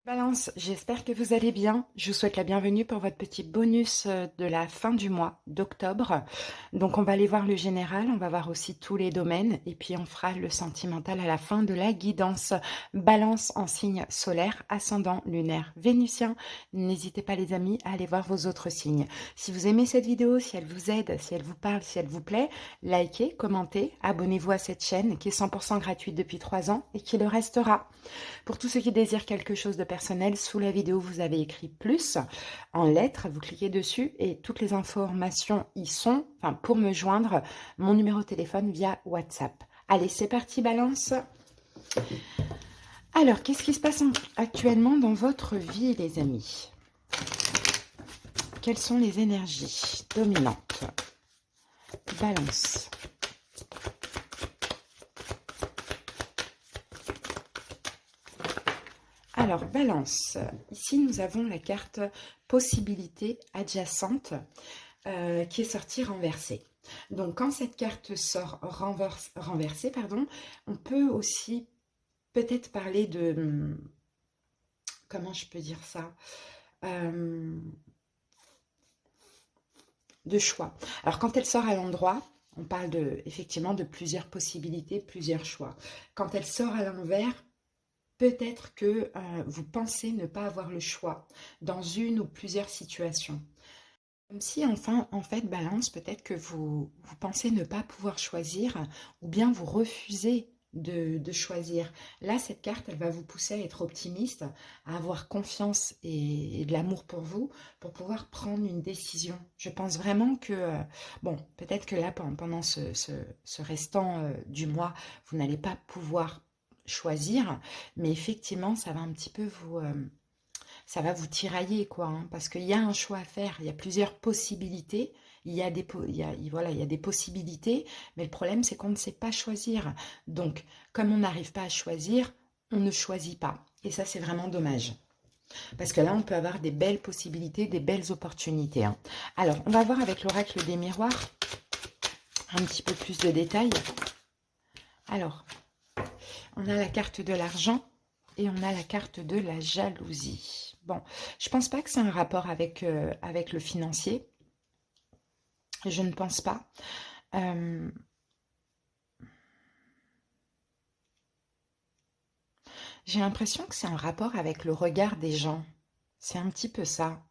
Balance, j'espère que vous allez bien. Je vous souhaite la bienvenue pour votre petit bonus de la fin du mois d'octobre. Donc on va aller voir le général, on va voir aussi tous les domaines et puis on fera le sentimental à la fin de la guidance. Balance en signe solaire, ascendant lunaire vénusien. N'hésitez pas les amis à aller voir vos autres signes. Si vous aimez cette vidéo, si elle vous aide, si elle vous parle, si elle vous plaît, likez, commentez, abonnez-vous à cette chaîne qui est 100% gratuite depuis 3 ans et qui le restera. Pour tous ceux qui désirent quelque chose de personnel, sous la vidéo, vous avez écrit plus en lettres. Vous cliquez dessus et toutes les informations y sont. Enfin, pour me joindre, mon numéro de téléphone via WhatsApp. Allez, c'est parti, Balance. Alors, qu'est-ce qui se passe actuellement dans votre vie, les amis? Quelles sont les énergies dominantes? Balance. Alors, Balance, ici nous avons la carte possibilité adjacente qui est sortie renversée. Donc, quand cette carte sort renversée, pardon, on peut aussi peut-être parler de... Comment je peux dire ça? De choix. Alors, quand elle sort à l'endroit, on parle effectivement de plusieurs possibilités, plusieurs choix. Quand elle sort à l'envers, peut-être que vous pensez ne pas avoir le choix dans une ou plusieurs situations. Comme si, enfin, en fait, Balance, peut-être que vous pensez ne pas pouvoir choisir ou bien vous refusez de choisir. Là, cette carte, elle va vous pousser à être optimiste, à avoir confiance et de l'amour pour vous, pour pouvoir prendre une décision. Je pense vraiment que, bon, peut-être que là, pendant ce restant du mois, vous n'allez pas pouvoir choisir, mais effectivement, ça va un petit peu ça va vous tirailler, quoi, hein, parce qu'il y a un choix à faire, il y a plusieurs possibilités, voilà, il y a des possibilités, mais le problème, c'est qu'on ne sait pas choisir. Donc, comme on n'arrive pas à choisir, on ne choisit pas. Et ça, c'est vraiment dommage. Parce que là, on peut avoir des belles possibilités, des belles opportunités, hein. Alors, on va voir avec l'oracle des miroirs un petit peu plus de détails. Alors, on a la carte de l'argent et on a la carte de la jalousie. Bon, je pense pas que c'est un rapport avec le financier. Je ne pense pas. J'ai l'impression que c'est un rapport avec le regard des gens. C'est un petit peu ça.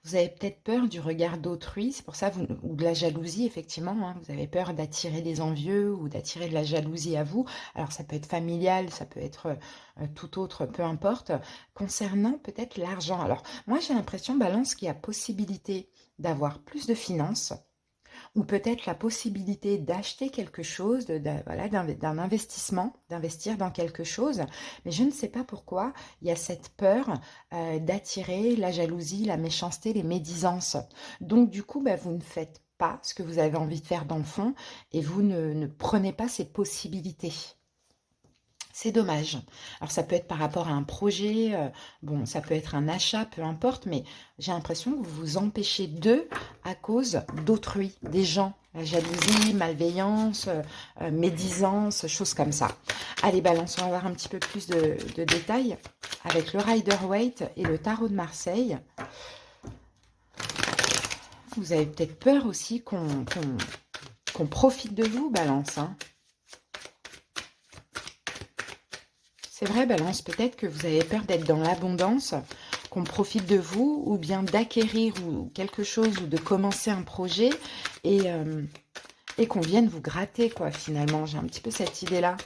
Vous avez peut-être peur du regard d'autrui, c'est pour ça, ou de la jalousie, effectivement, hein, vous avez peur d'attirer des envieux ou d'attirer de la jalousie à vous. Alors, ça peut être familial, ça peut être tout autre, peu importe. Concernant peut-être l'argent. Alors, moi, j'ai l'impression, Balance, qu'il y a possibilité d'avoir plus de finances, ou peut-être la possibilité d'acheter quelque chose, voilà, d'un investissement, d'investir dans quelque chose. Mais je ne sais pas pourquoi il y a cette peur d'attirer la jalousie, la méchanceté, les médisances. Donc du coup, bah, vous ne faites pas ce que vous avez envie de faire dans le fond et vous ne prenez pas ces possibilités. C'est dommage. Alors ça peut être par rapport à un projet, bon, ça peut être un achat, peu importe, mais j'ai l'impression que vous vous empêchez d'eux à cause d'autrui, des gens. La jalousie, malveillance, médisance, choses comme ça. Allez, Balance, on va voir un petit peu plus de détails avec le Rider-Waite et le Tarot de Marseille. Vous avez peut-être peur aussi qu'on profite de vous, Balance, hein. C'est vrai, Balance, peut-être que vous avez peur d'être dans l'abondance, qu'on profite de vous, ou bien d'acquérir ou quelque chose, ou de commencer un projet, et qu'on vienne vous gratter, quoi, finalement. J'ai un petit peu cette idée-là.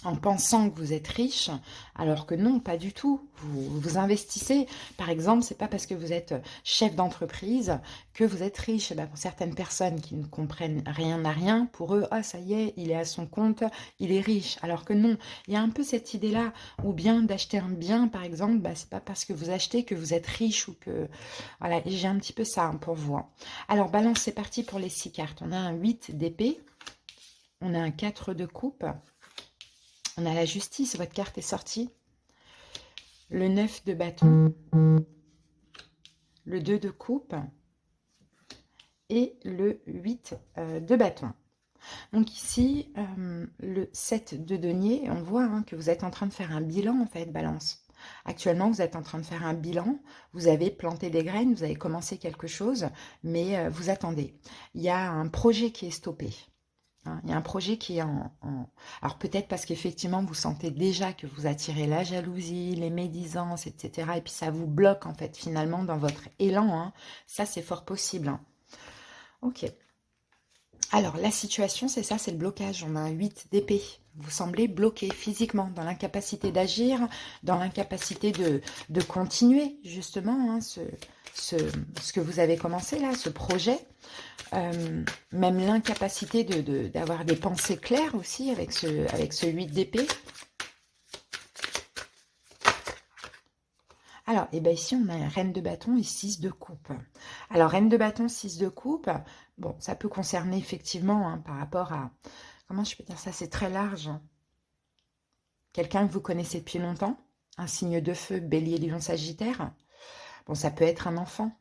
En pensant que vous êtes riche, alors que non, pas du tout. Vous investissez. Par exemple, c'est pas parce que vous êtes chef d'entreprise que vous êtes riche. Ben, pour certaines personnes qui ne comprennent rien à rien, pour eux, ah ça y est, il est à son compte, il est riche. Alors que non, il y a un peu cette idée-là, ou bien d'acheter un bien, par exemple, ben, c'est pas parce que vous achetez que vous êtes riche ou que... Voilà, j'ai un petit peu ça hein, pour vous, hein. Alors, Balance, c'est parti pour les 6 cartes. On a un 8 d'épée, on a un 4 de coupe. On a la justice, votre carte est sortie. Le 9 de bâton. Le 2 de coupe. Et le 8 de bâton. Donc ici, le 7 de denier, on voit hein, que vous êtes en train de faire un bilan en fait, Balance. Actuellement, vous êtes en train de faire un bilan, vous avez planté des graines, vous avez commencé quelque chose, mais vous attendez. Il y a un projet qui est stoppé. Hein, il y a un projet qui est Alors peut-être parce qu'effectivement, vous sentez déjà que vous attirez la jalousie, les médisances, etc. Et puis ça vous bloque en fait finalement dans votre élan. Hein. Ça, c'est fort possible. Hein. Ok. Alors, la situation, c'est ça, c'est le blocage. On a un 8 d'épée. Vous semblez bloqué physiquement, dans l'incapacité d'agir, dans l'incapacité de continuer, justement, hein, ce que vous avez commencé là, ce projet. Même l'incapacité d'avoir des pensées claires aussi avec ce 8 d'épée. Alors, et bien ici, on a reine de bâton et 6 de coupe. Alors, reine de bâton, 6 de coupe, bon, ça peut concerner effectivement hein, par rapport à... Comment je peux dire ça? C'est très large. Quelqu'un que vous connaissez depuis longtemps, un signe de feu, bélier, lion, sagittaire. Bon, ça peut être un enfant,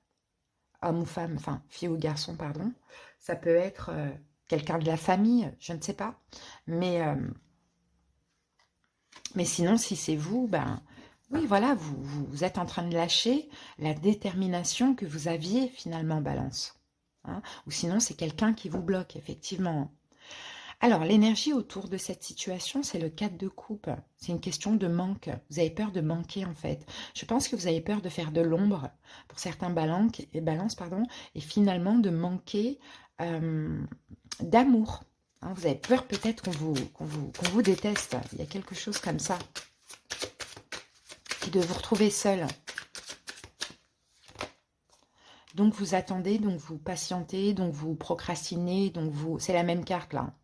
homme ou femme, enfin, fille ou garçon, pardon. Ça peut être quelqu'un de la famille, je ne sais pas. Mais sinon, si c'est vous, ben... Oui, voilà, vous êtes en train de lâcher la détermination que vous aviez finalement, Balance. Hein. Ou sinon, c'est quelqu'un qui vous bloque, effectivement. Alors, l'énergie autour de cette situation, c'est le 4 de coupe. C'est une question de manque. Vous avez peur de manquer, en fait. Je pense que vous avez peur de faire de l'ombre pour certains balances, pardon, et finalement de manquer d'amour. Hein, vous avez peur peut-être qu'on vous déteste. Il y a quelque chose comme ça. Et de vous retrouver seul. Donc vous attendez, donc vous patientez, donc vous procrastinez, donc vous... C'est la même carte là.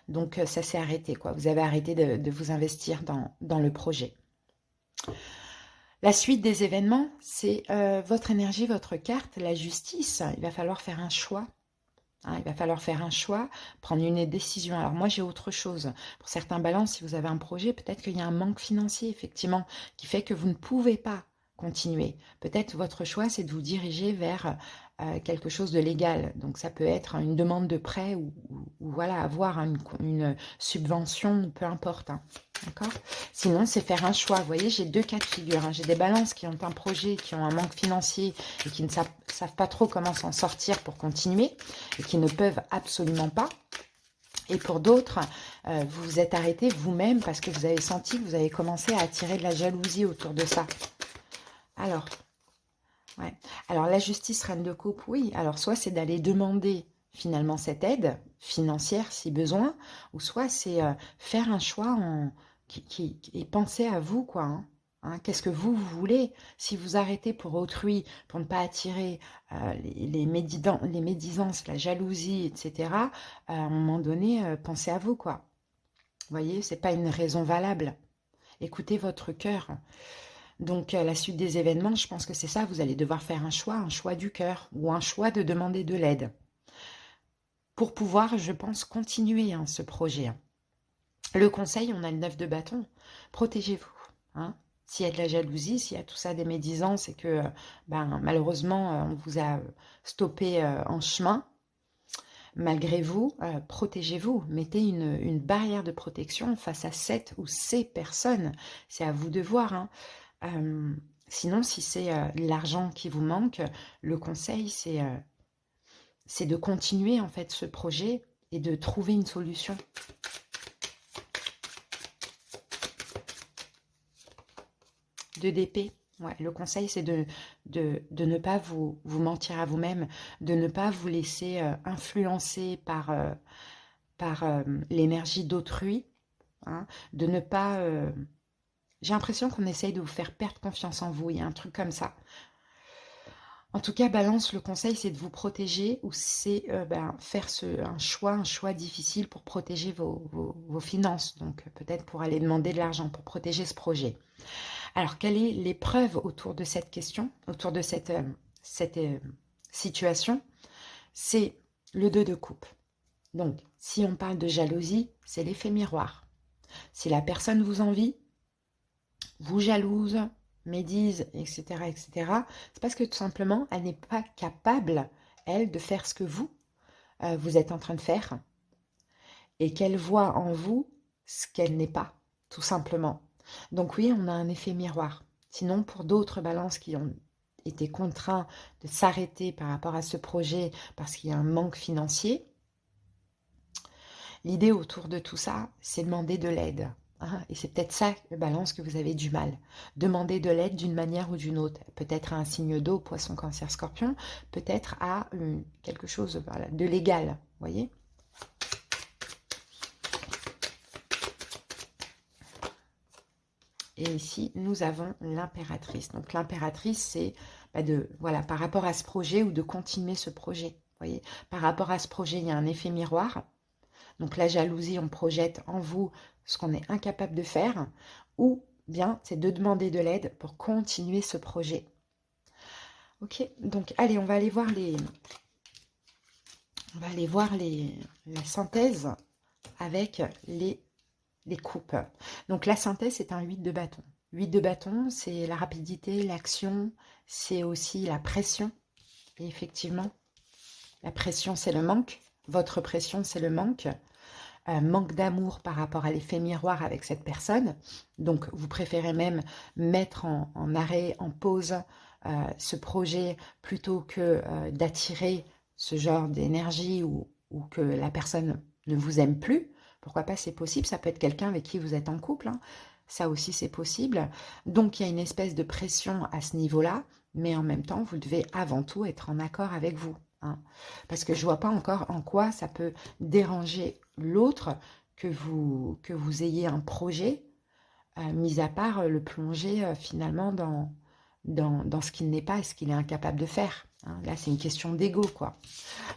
Donc ça s'est arrêté quoi. Vous avez arrêté de vous investir dans le projet. La suite des événements, c'est votre énergie, votre carte, la justice. Il va falloir faire un choix. Hein, il va falloir faire un choix, prendre une décision. Alors moi, j'ai autre chose. Pour certains balances, si vous avez un projet, peut-être qu'il y a un manque financier, effectivement, qui fait que vous ne pouvez pas continuer. Peut-être votre choix, c'est de vous diriger vers quelque chose de légal. Donc ça peut être une demande de prêt ou voilà, avoir une subvention, peu importe. Hein. D'accord? Sinon, c'est faire un choix. Vous voyez, j'ai deux cas de figure. Hein. J'ai des balances qui ont un projet, qui ont un manque financier et qui ne savent pas trop comment s'en sortir pour continuer et qui ne peuvent absolument pas. Et pour d'autres, vous vous êtes arrêté vous-même parce que vous avez senti que vous avez commencé à attirer de la jalousie autour de ça. Alors, ouais. Alors la justice reine de coupe, oui. Alors soit c'est d'aller demander finalement cette aide financière si besoin, ou soit c'est faire un choix et penser à vous, quoi. Hein. Hein, qu'est-ce que vous voulez? Si vous arrêtez pour autrui, pour ne pas attirer les médisances, la jalousie, etc., à un moment donné, pensez à vous, quoi. Vous voyez, c'est pas une raison valable. Écoutez votre cœur. Donc, à la suite des événements, je pense que c'est ça, vous allez devoir faire un choix du cœur, ou un choix de demander de l'aide. Pour pouvoir, je pense, continuer hein, ce projet. Hein. Le conseil, on a le 9 de bâton, protégez-vous. Hein. S'il y a de la jalousie, s'il y a tout ça des médisances et que malheureusement on vous a stoppé en chemin, malgré vous, protégez-vous. Mettez une barrière de protection face à cette ou ces personnes. C'est à vous de voir. Hein. Sinon, si c'est l'argent qui vous manque, le conseil, c'est de continuer en fait ce projet et de trouver une solution. D'épée. Ouais, le conseil, c'est de ne pas vous mentir à vous-même, de ne pas vous laisser influencer par l'énergie d'autrui, hein, de ne pas... J'ai l'impression qu'on essaye de vous faire perdre confiance en vous, il y a un truc comme ça. En tout cas, Balance, le conseil, c'est de vous protéger ou c'est faire un choix difficile pour protéger vos finances. Donc, peut-être pour aller demander de l'argent, pour protéger ce projet. Alors, quelle est l'épreuve autour de cette question, autour de cette situation? C'est le 2 de coupe. Donc, si on parle de jalousie, c'est l'effet miroir. Si la personne vous envie, vous jalouse, médise, etc., c'est parce que tout simplement, elle n'est pas capable, elle, de faire ce que vous êtes en train de faire. et qu'elle voit en vous ce qu'elle n'est pas, tout simplement. Donc oui, on a un effet miroir. Sinon, pour d'autres balances qui ont été contraints de s'arrêter par rapport à ce projet parce qu'il y a un manque financier, l'idée autour de tout ça, c'est demander de l'aide. Hein, et c'est peut-être ça, le balance, que vous avez du mal. Demander de l'aide d'une manière ou d'une autre. Peut-être à un signe d'eau, poisson, cancer, scorpion. Peut-être à quelque chose voilà, de légal. Vous voyez ? Et ici, nous avons l'impératrice. Donc l'impératrice, c'est voilà, par rapport à ce projet ou de continuer ce projet. Vous voyez ? Par rapport à ce projet, il y a un effet miroir. Donc la jalousie, on projette en vous ce qu'on est incapable de faire, ou bien c'est de demander de l'aide pour continuer ce projet. Ok, donc allez, on va aller voir la synthèse avec les coupes. Donc la synthèse, c'est un 8 de bâton. 8 de bâton, c'est la rapidité, l'action, c'est aussi la pression. Et effectivement, la pression, c'est le manque. Votre pression, c'est le manque. Manque d'amour par rapport à l'effet miroir avec cette personne. Donc, vous préférez même mettre en arrêt, en pause ce projet plutôt que d'attirer ce genre d'énergie ou que la personne ne vous aime plus. Pourquoi pas, c'est possible. Ça peut être quelqu'un avec qui vous êtes en couple. Hein. Ça aussi, c'est possible. Donc, il y a une espèce de pression à ce niveau-là, mais en même temps, vous devez avant tout être en accord avec vous. Hein. Parce que je ne vois pas encore en quoi ça peut déranger l'autre que vous ayez un projet, mis à part le plonger finalement dans ce qu'il n'est pas et ce qu'il est incapable de faire. Hein. Là, c'est une question d'ego, quoi.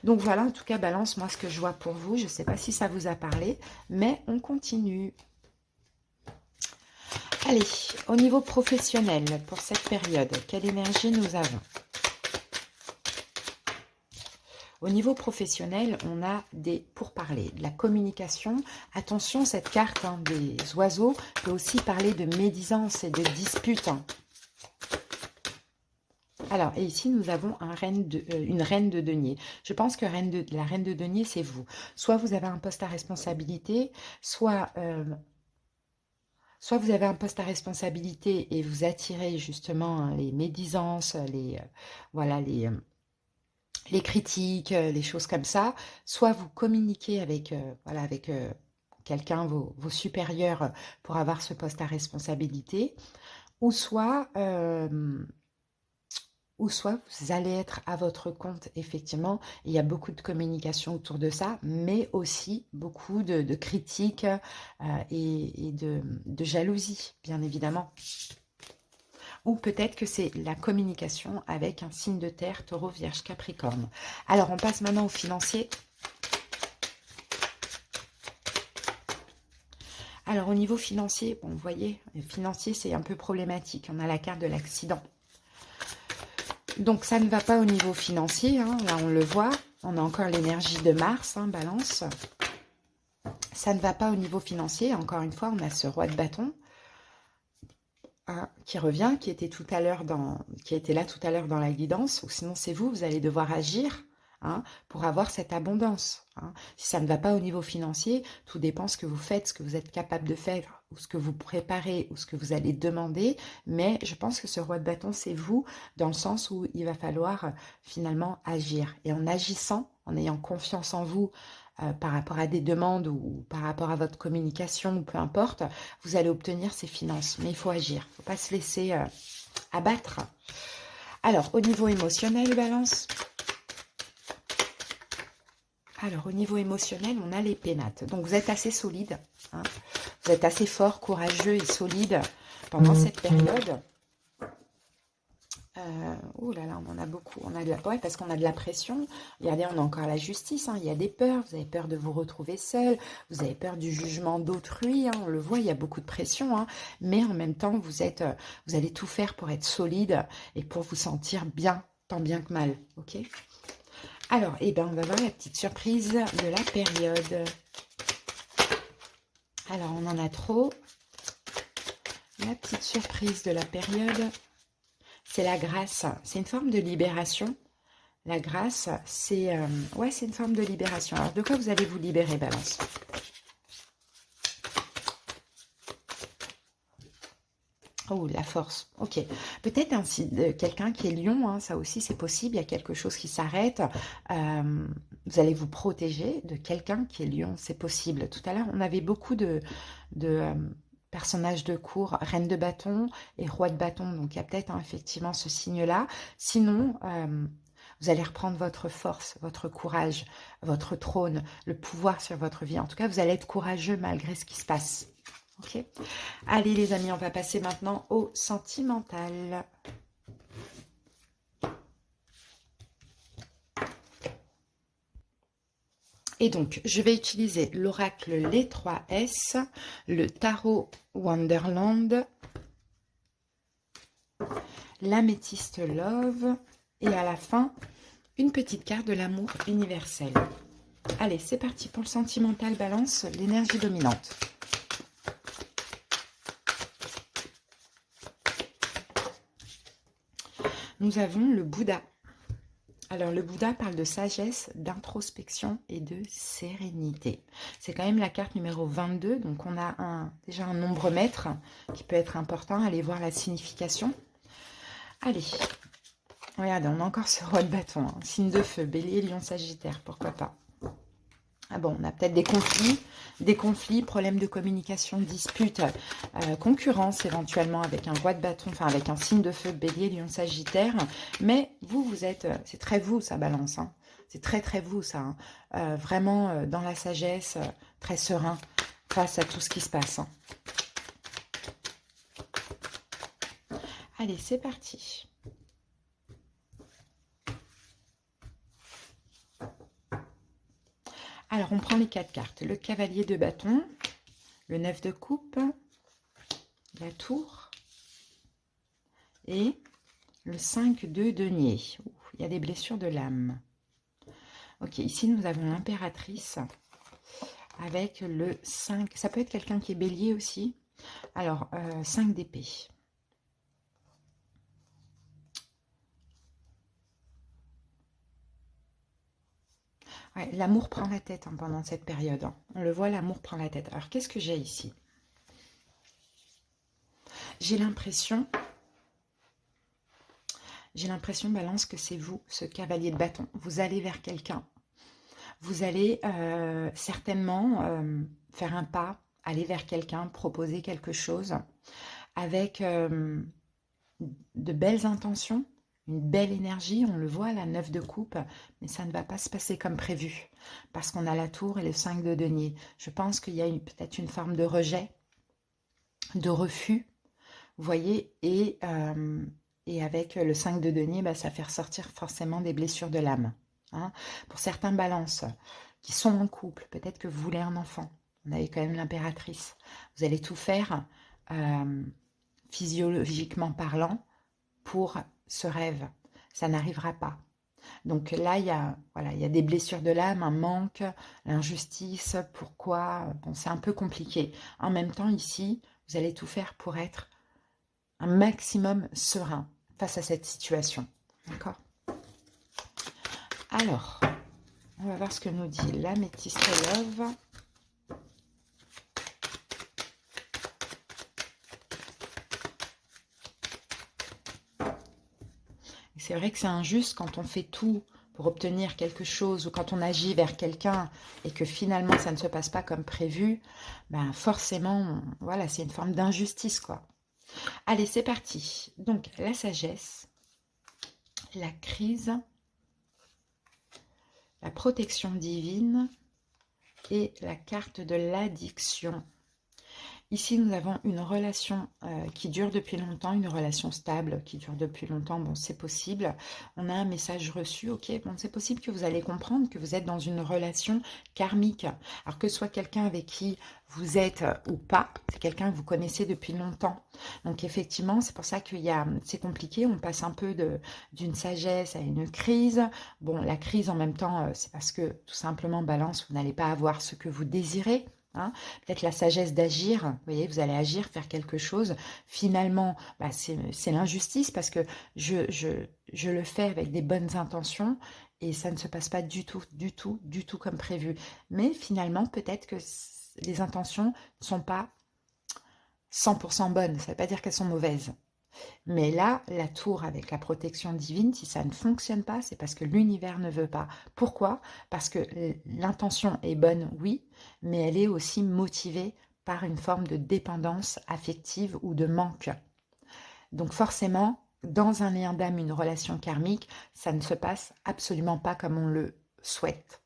Donc voilà, en tout cas, balance, moi, ce que je vois pour vous. Je ne sais pas si ça vous a parlé, mais on continue. Allez, au niveau professionnel, pour cette période, quelle énergie nous avons ? Au niveau professionnel, on a des pourparlers, de la communication. Attention, cette carte des oiseaux peut aussi parler de médisance et de dispute. Alors, et ici, nous avons une reine de denier. Je pense que la reine de denier, c'est vous. Soit vous avez un poste à responsabilité, soit vous avez un poste à responsabilité et vous attirez justement les médisances, voilà, les critiques, les choses comme ça, soit vous communiquez avec, voilà, avec quelqu'un, vos supérieurs, pour avoir ce poste à responsabilité, ou soit vous allez être à votre compte, effectivement. Il y a beaucoup de communication autour de ça, mais aussi beaucoup de critiques et de jalousie, bien évidemment. Ou peut-être que c'est la communication avec un signe de terre, taureau, vierge, capricorne. Alors, on passe maintenant au financier. Alors, au niveau financier, bon, vous voyez, le financier, c'est un peu problématique. On a la carte de l'accident. Donc, ça ne va pas au niveau financier. Hein. Là, on le voit. On a encore l'énergie de Mars, hein, balance. Ça ne va pas au niveau financier. Encore une fois, on a ce roi de bâton. Qui revient, qui était là tout à l'heure dans la guidance, ou sinon c'est vous, vous allez devoir agir pour avoir cette abondance. Hein. Si ça ne va pas au niveau financier, tout dépend ce que vous faites, ce que vous êtes capable de faire, ou ce que vous préparez, ou ce que vous allez demander, mais je pense que ce roi de bâton, c'est vous, dans le sens où il va falloir finalement agir. Et en agissant, en ayant confiance en vous, par rapport à des demandes ou par rapport à votre communication, ou peu importe, vous allez obtenir ces finances. Mais il faut agir, il ne faut pas se laisser abattre. Alors, au niveau émotionnel, balance. Alors, au niveau émotionnel, on a les pénates. Donc, vous êtes assez solide. Hein. Vous êtes assez fort, courageux et solide pendant cette période. Oh là là, on en a beaucoup. Ouais, parce qu'on a de la pression. Regardez, on a encore la justice. Hein. Il y a des peurs. Vous avez peur de vous retrouver seul. Vous avez peur du jugement d'autrui. Hein. On le voit, il y a beaucoup de pression. Hein. Mais en même temps, vous allez tout faire pour être solide et pour vous sentir bien, tant bien que mal. Ok ? Alors, eh ben, on va voir la petite surprise de la période. Alors, on en a trop. La petite surprise de la période. C'est la grâce, c'est une forme de libération. La grâce, c'est une forme de libération. Alors, de quoi vous allez vous libérer, balance? Oh, la force, ok. Peut-être ainsi quelqu'un qui est lion, hein, ça aussi c'est possible, il y a quelque chose qui s'arrête. Euh, vous allez vous protéger de quelqu'un qui est lion, c'est possible. Tout à l'heure, on avait beaucoup de personnages de cour, reine de bâton et roi de bâton, donc il y a peut-être hein, effectivement ce signe-là. Sinon, vous allez reprendre votre force, votre courage, votre trône, le pouvoir sur votre vie. En tout cas, vous allez être courageux malgré ce qui se passe. Ok. Allez les amis, on va passer maintenant au sentimental. Et donc, je vais utiliser l'oracle Les 3S, le tarot Wonderland, l'améthyste Love, et à la fin, une petite carte de l'amour universel. Allez, c'est parti pour le sentimental balance, l'énergie dominante. Nous avons le Bouddha. Alors, le Bouddha parle de sagesse, d'introspection et de sérénité. C'est quand même la carte numéro 22, donc on a déjà un nombre maître qui peut être important. Allez voir la signification. Allez, regardez, on a encore ce roi de bâton. Hein. Signe de feu, bélier, lion, sagittaire, pourquoi pas. Ah bon, on a peut-être des conflits, problèmes de communication, disputes, concurrence éventuellement avec un roi de bâton, enfin avec un signe de feu, bélier, lion, sagittaire. Mais vous êtes, c'est très vous, ça balance. Hein. C'est très très vous, ça. Hein. Vraiment dans la sagesse, très serein face à tout ce qui se passe. Hein. Allez, c'est parti. Alors, on prend les 4 cartes. Le cavalier de bâton, le 9 de coupe, la tour et le 5 de denier. Il y a des blessures de l'âme. Ok, ici, nous avons l'impératrice avec le 5. Ça peut être quelqu'un qui est bélier aussi. Alors, 5 d'épée. Ouais, l'amour prend la tête hein, pendant cette période. Hein. On le voit, l'amour prend la tête. Alors, qu'est-ce que j'ai ici? J'ai l'impression, Balance, que c'est vous, ce cavalier de bâton. Vous allez vers quelqu'un. Vous allez certainement faire un pas, aller vers quelqu'un, proposer quelque chose avec de belles intentions. Une belle énergie, on le voit, la 9 de coupe, mais ça ne va pas se passer comme prévu, parce qu'on a la tour et le 5 de denier. Je pense qu'il y a peut-être une forme de rejet, de refus, vous voyez, et avec le 5 de denier, bah, ça fait ressortir forcément des blessures de l'âme. Hein. Pour certains balances qui sont en couple, peut-être que vous voulez un enfant, on avait quand même l'impératrice, vous allez tout faire, physiologiquement parlant, pour ce rêve. Ça n'arrivera pas. Donc là, il y a des blessures de l'âme, un manque, l'injustice, pourquoi, bon, c'est un peu compliqué. En même temps, ici, vous allez tout faire pour être un maximum serein face à cette situation. D'accord? Alors, on va voir ce que nous dit l'améthyste Love. C'est vrai que c'est injuste quand on fait tout pour obtenir quelque chose ou quand on agit vers quelqu'un et que finalement ça ne se passe pas comme prévu, ben forcément, voilà, c'est une forme d'injustice, quoi. Allez, c'est parti. Donc, la sagesse, la crise, la protection divine et la carte de l'addiction. Ici, nous avons une relation qui dure depuis longtemps, une relation stable qui dure depuis longtemps. Bon, c'est possible. On a un message reçu, ok. Bon, c'est possible que vous allez comprendre que vous êtes dans une relation karmique. Alors que ce soit quelqu'un avec qui vous êtes ou pas, c'est quelqu'un que vous connaissez depuis longtemps. Donc, effectivement, c'est pour ça c'est compliqué. On passe un peu d'une sagesse à une crise. Bon, la crise, en même temps, c'est parce que, tout simplement, balance, vous n'allez pas avoir ce que vous désirez. Hein, peut-être la sagesse d'agir, vous voyez, vous allez agir, faire quelque chose. Finalement, bah, c'est l'injustice parce que je le fais avec des bonnes intentions et ça ne se passe pas du tout comme prévu. Mais finalement, peut-être que les intentions ne sont pas 100% bonnes, ça ne veut pas dire qu'elles sont mauvaises. Mais là, la tour avec la protection divine, si ça ne fonctionne pas, c'est parce que l'univers ne veut pas. Pourquoi? Parce que l'intention est bonne, oui, mais elle est aussi motivée par une forme de dépendance affective ou de manque. Donc forcément, dans un lien d'âme, une relation karmique, ça ne se passe absolument pas comme on le souhaite.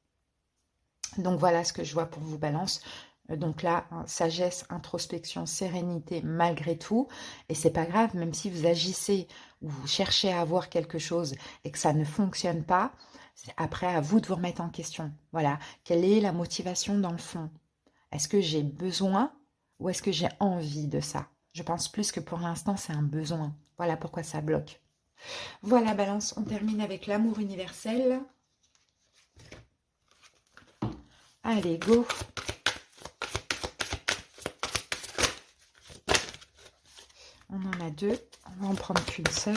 Donc voilà ce que je vois pour vous, Balance. Donc là, sagesse, introspection, sérénité malgré tout. Et c'est pas grave, même si vous agissez ou vous cherchez à avoir quelque chose et que ça ne fonctionne pas, c'est après à vous de vous remettre en question. Voilà, quelle est la motivation dans le fond? Est-ce que j'ai besoin ou est-ce que j'ai envie de ça? Je pense plus que pour l'instant, c'est un besoin. Voilà pourquoi ça bloque. Voilà, Balance, on termine avec l'amour universel. Allez, go! On en a deux, on va en prendre qu'une seule.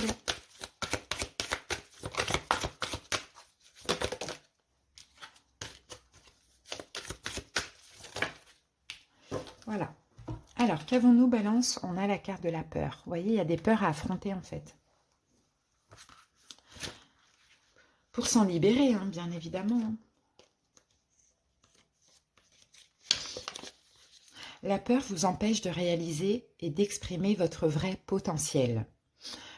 Voilà. Alors, qu'avons-nous, Balance? On a la carte de la peur. Vous voyez, il y a des peurs à affronter, en fait. Pour s'en libérer, hein, bien évidemment. La peur vous empêche de réaliser et d'exprimer votre vrai potentiel.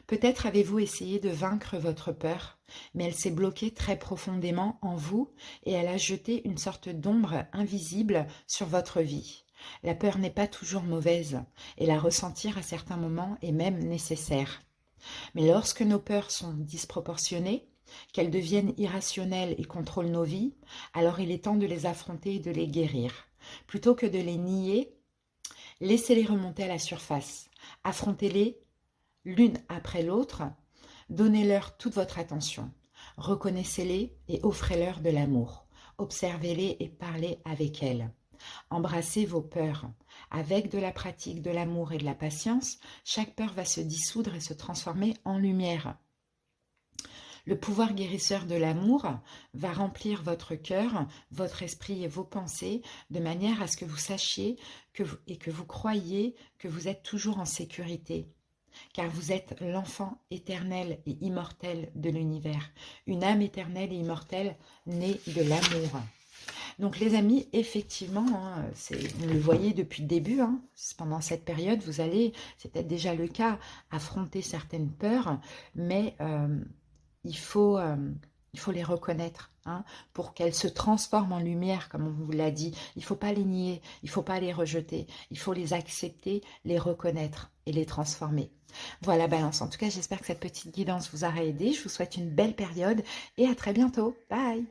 Peut-être avez-vous essayé de vaincre votre peur, mais elle s'est bloquée très profondément en vous et elle a jeté une sorte d'ombre invisible sur votre vie. La peur n'est pas toujours mauvaise et la ressentir à certains moments est même nécessaire. Mais lorsque nos peurs sont disproportionnées, qu'elles deviennent irrationnelles et contrôlent nos vies, alors il est temps de les affronter et de les guérir. Plutôt que de les nier, laissez-les remonter à la surface. Affrontez-les l'une après l'autre. Donnez-leur toute votre attention. Reconnaissez-les et offrez-leur de l'amour. Observez-les et parlez avec elles. Embrassez vos peurs. Avec de la pratique, de l'amour et de la patience, chaque peur va se dissoudre et se transformer en lumière. Le pouvoir guérisseur de l'amour va remplir votre cœur, votre esprit et vos pensées de manière à ce que vous sachiez et que vous croyiez que vous êtes toujours en sécurité. Car vous êtes l'enfant éternel et immortel de l'univers. Une âme éternelle et immortelle née de l'amour. Donc les amis, effectivement, hein, vous le voyez depuis le début, hein, pendant cette période, vous allez, c'est peut-être déjà le cas, affronter certaines peurs, mais il faut les reconnaître hein, pour qu'elles se transforment en lumière, comme on vous l'a dit. Il ne faut pas les nier, il ne faut pas les rejeter, il faut les accepter, les reconnaître et les transformer. Voilà, Balance. En tout cas, j'espère que cette petite guidance vous aura aidé. Je vous souhaite une belle période et à très bientôt. Bye!